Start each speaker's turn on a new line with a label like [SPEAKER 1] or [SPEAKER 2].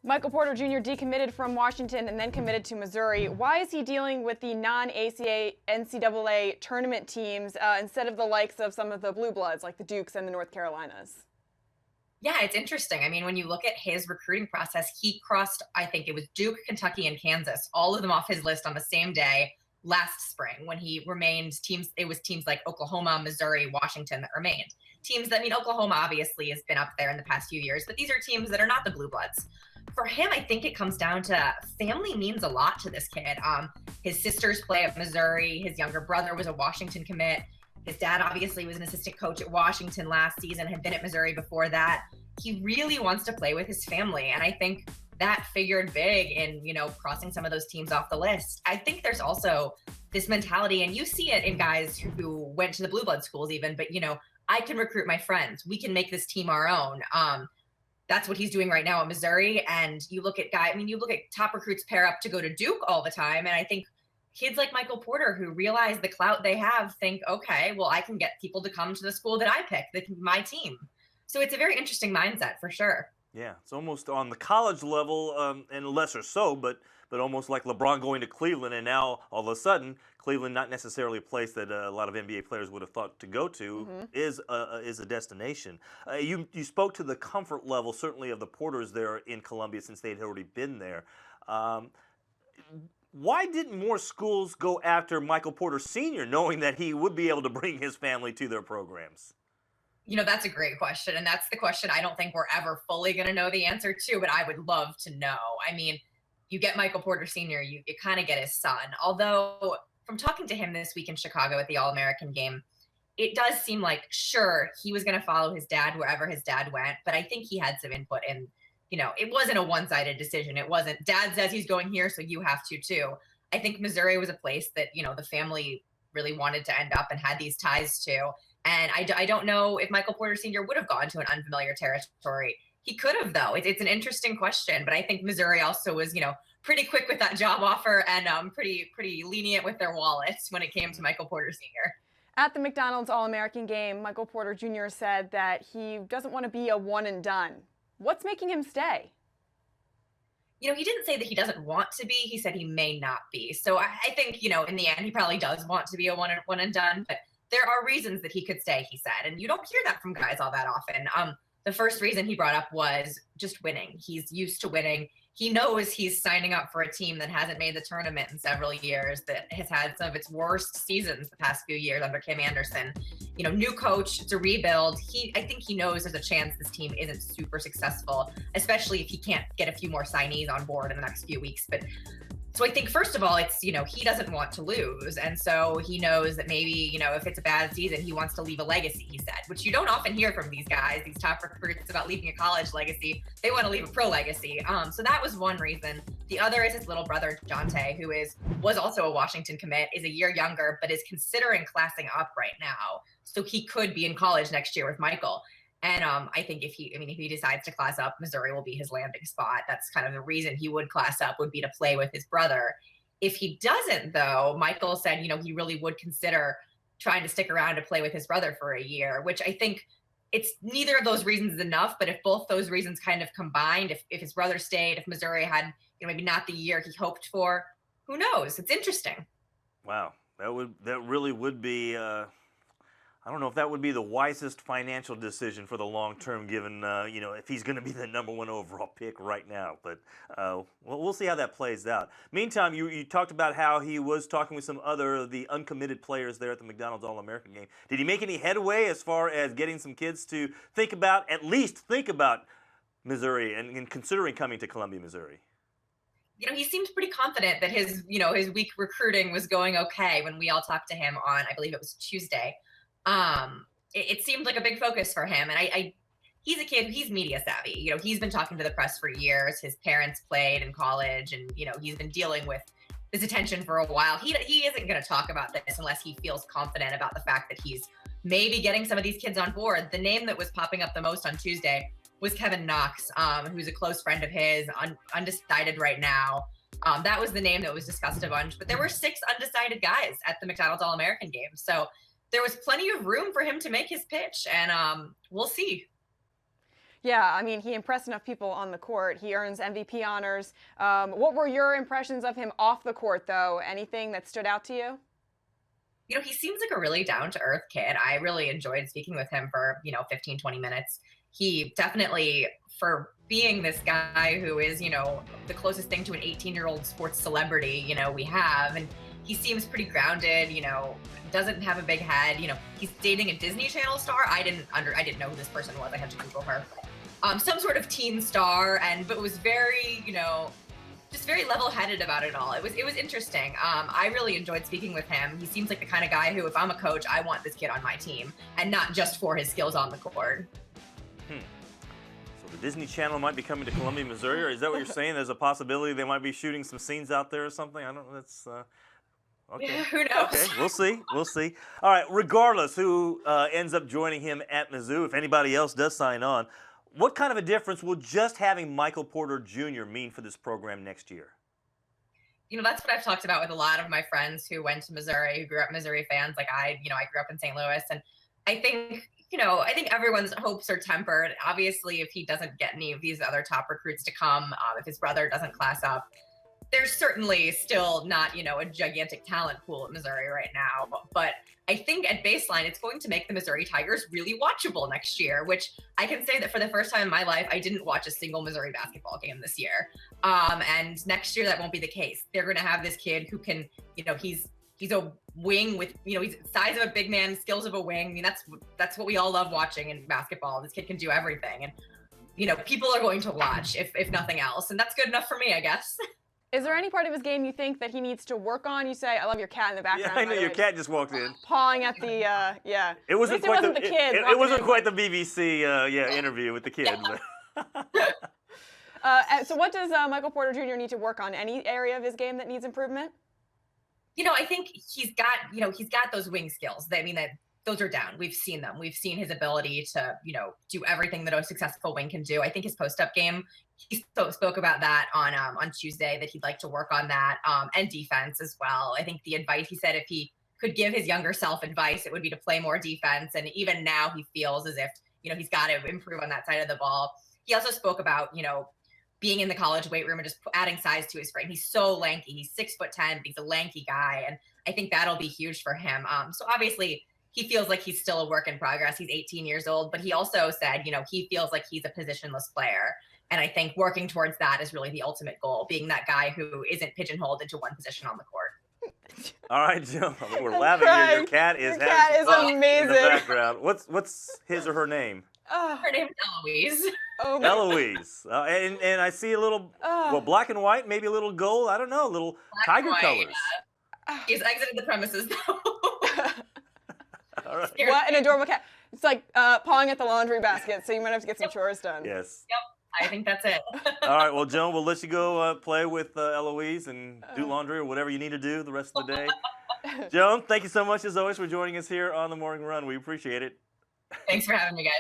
[SPEAKER 1] Michael Porter Jr. decommitted from Washington and then committed to Missouri. Why is he dealing with the non-ACA NCAA tournament teams instead of the likes of some of the blue bloods like the Dukes and the North Carolinas?
[SPEAKER 2] Yeah, it's interesting. I mean, when you look at his recruiting process, he crossed, I think it was Duke, Kentucky, and Kansas, all of them off his list on the same day last spring when he remained teams. It was teams like Oklahoma, Missouri, Washington that remained. Teams that, I mean, Oklahoma obviously has been up there in the past few years, but these are teams that are not the blue bloods. For him, I think it comes down to family means a lot to this kid. His sisters play at Missouri. His younger brother was a Washington commit. His dad obviously was an assistant coach at Washington last season, had been at Missouri before that. He really wants to play with his family. And I think that figured big in, crossing some of those teams off the list. I think there's also this mentality, and you see it in guys who went to the blue blood schools even, but, I can recruit my friends. We can make this team our own. That's what he's doing right now at Missouri. And you look at you look at top recruits pair up to go to Duke all the time. And I think kids like Michael Porter who realize the clout they have think, okay, well, I can get people to come to the school that I pick, that can be my team. So it's a very interesting mindset for sure.
[SPEAKER 3] Yeah, it's almost on the college level, and lesser so, but almost like LeBron going to Cleveland, and now all of a sudden Cleveland, not necessarily a place that a lot of NBA players would have thought to go to, is a destination. You spoke to the comfort level, certainly of the Porters there in Columbia, since they'd already been there. Why didn't more schools go after Michael Porter Sr., knowing that he would be able to bring his family to their programs?
[SPEAKER 2] That's a great question. And that's the question I don't think we're ever fully going to know the answer to, but I would love to know. I mean, you get Michael Porter Sr., you kind of get his son. Although, from talking to him this week in Chicago at the All-American game, it does seem like, sure, he was going to follow his dad wherever his dad went, but I think he had some input in, it wasn't a one-sided decision. It wasn't, dad says he's going here, so you have to too. I think Missouri was a place that, the family really wanted to end up and had these ties to. And I don't know if Michael Porter Sr. would have gone to an unfamiliar territory. He could have, though. It's an interesting question. But I think Missouri also was, pretty quick with that job offer and pretty lenient with their wallets when it came to Michael Porter Sr.
[SPEAKER 1] At the McDonald's All-American game, Michael Porter Jr. said that he doesn't want to be a one and done. What's making him stay?
[SPEAKER 2] He didn't say that he doesn't want to be. He said he may not be. So I think, in the end, he probably does want to be a one and done. But there are reasons that he could stay, he said. And you don't hear that from guys all that often. The first reason he brought up was just winning. He's used to winning. He knows he's signing up for a team that hasn't made the tournament in several years, that has had some of its worst seasons the past few years under Kim Anderson. New coach, it's a rebuild. I think he knows there's a chance this team isn't super successful, especially if he can't get a few more signees on board in the next few weeks. But so I think, first of all, it's, he doesn't want to lose. And so he knows that maybe, if it's a bad season, he wants to leave a legacy, he said, which you don't often hear from these guys, these top recruits, about leaving a college legacy. They want to leave a pro legacy. So that was one reason. The other is his little brother, Jonte, who was also a Washington commit, is a year younger, but is considering classing up right now. So he could be in college next year with Michael. And I think if he decides to class up, Missouri will be his landing spot. That's kind of the reason he would class up, would be to play with his brother. If he doesn't, though, Michael said, he really would consider trying to stick around to play with his brother for a year, which I think it's neither of those reasons is enough. But if both those reasons kind of combined, if his brother stayed, if Missouri had, maybe not the year he hoped for, who knows? It's interesting.
[SPEAKER 3] Wow, that really would be. I don't know if that would be the wisest financial decision for the long term, given if he's going to be the #1 overall pick right now. But we'll see how that plays out. Meantime, you talked about how he was talking with some other of the uncommitted players there at the McDonald's All-American game. Did he make any headway as far as getting some kids to at least think about Missouri and considering coming to Columbia, Missouri?
[SPEAKER 2] He seemed pretty confident that his week recruiting was going okay when we all talked to him on, I believe it was Tuesday. It seemed like a big focus for him. And he's a kid, he's media savvy. He's been talking to the press for years. His parents played in college and, he's been dealing with this attention for a while. He isn't going to talk about this unless he feels confident about the fact that he's maybe getting some of these kids on board. The name that was popping up the most on Tuesday was Kevin Knox, who's a close friend of his, undecided right now. That was the name that was discussed a bunch, but there were 6 undecided guys at the McDonald's All-American game. So there was plenty of room for him to make his pitch, and we'll see.
[SPEAKER 1] Yeah, I mean, he impressed enough people on the court. He earns MVP honors. What were your impressions of him off the court, though? Anything that stood out to you?
[SPEAKER 2] He seems like a really down-to-earth kid. I really enjoyed speaking with him for, 15, 20 minutes. He definitely, for being this guy who is, the closest thing to an 18-year-old sports celebrity, we have, and he seems pretty grounded, doesn't have a big head. He's dating a Disney Channel star. I didn't know who this person was. I had to Google her. Some sort of teen star, but it was very, just very level-headed about it all. It was interesting. I really enjoyed speaking with him. He seems like the kind of guy who, if I'm a coach, I want this kid on my team, and not just for his skills on the court.
[SPEAKER 3] So the Disney Channel might be coming to Columbia, Missouri, or is that what you're saying? There's a possibility they might be shooting some scenes out there or something? I don't know. That's okay.
[SPEAKER 2] Yeah, who knows?
[SPEAKER 3] Okay, we'll see. We'll see. All right, regardless who ends up joining him at Mizzou, if anybody else does sign on, what kind of a difference will just having Michael Porter Jr. mean for this program next year?
[SPEAKER 2] That's what I've talked about with a lot of my friends who went to Missouri, who grew up Missouri fans. Like I grew up in St. Louis, and I think, I think everyone's hopes are tempered. Obviously, if he doesn't get any of these other top recruits to come, if his brother doesn't class up, there's certainly still not, a gigantic talent pool at Missouri right now. But I think at baseline, it's going to make the Missouri Tigers really watchable next year, which I can say that for the first time in my life, I didn't watch a single Missouri basketball game this year. And next year, that won't be the case. They're going to have this kid who can, he's a wing with, he's the size of a big man, skills of a wing. I mean, that's what we all love watching in basketball. This kid can do everything. And, people are going to watch, if nothing else. And that's good enough for me, I guess.
[SPEAKER 1] Is there any part of his game you think that he needs to work on? You say, I love your cat in the background.
[SPEAKER 3] Yeah, I know your cat just walked in.
[SPEAKER 1] Pawing at the, yeah.
[SPEAKER 3] It wasn't
[SPEAKER 1] At least
[SPEAKER 3] quite
[SPEAKER 1] it wasn't the kid.
[SPEAKER 3] It wasn't quite the BBC, interview with the kid.
[SPEAKER 1] So what does Michael Porter Jr. need to work on? Any area of his game that needs improvement?
[SPEAKER 2] I think he's got those wing skills. I mean, those are down. We've seen them. We've seen his ability to, do everything that a successful wing can do. I think his post-up game, he spoke about that on Tuesday, that he'd like to work on that, and defense as well. I think the advice, he said if he could give his younger self advice, it would be to play more defense. And even now he feels as if, he's got to improve on that side of the ball. He also spoke about, being in the college weight room and just adding size to his frame. He's so lanky. He's 6'10", but he's a lanky guy. And I think that'll be huge for him. So obviously, he feels like he's still a work in progress. He's 18 years old, but he also said, he feels like he's a positionless player. And I think working towards that is really the ultimate goal, being that guy who isn't pigeonholed into one position on the court.
[SPEAKER 3] All right, Joe, we're laughing here. Your cat is
[SPEAKER 1] amazing.
[SPEAKER 3] In the background. What's his or her name?
[SPEAKER 2] Her name is Eloise.
[SPEAKER 1] Oh,
[SPEAKER 3] Eloise. And I see a little, black and white, maybe a little gold. I don't know, a little
[SPEAKER 2] Black
[SPEAKER 3] tiger colors.
[SPEAKER 2] He's exited the premises now.
[SPEAKER 3] All right.
[SPEAKER 1] what an adorable cat. It's like pawing at the laundry basket, so you might have to get some chores done.
[SPEAKER 3] Yes.
[SPEAKER 2] Yep, I think that's it.
[SPEAKER 3] All right, well, Joan, we'll let you go play with Eloise and do laundry or whatever you need to do the rest of the day. Joan, thank you so much, as always, for joining us here on The Morning Run. We appreciate it.
[SPEAKER 2] Thanks for having me, guys.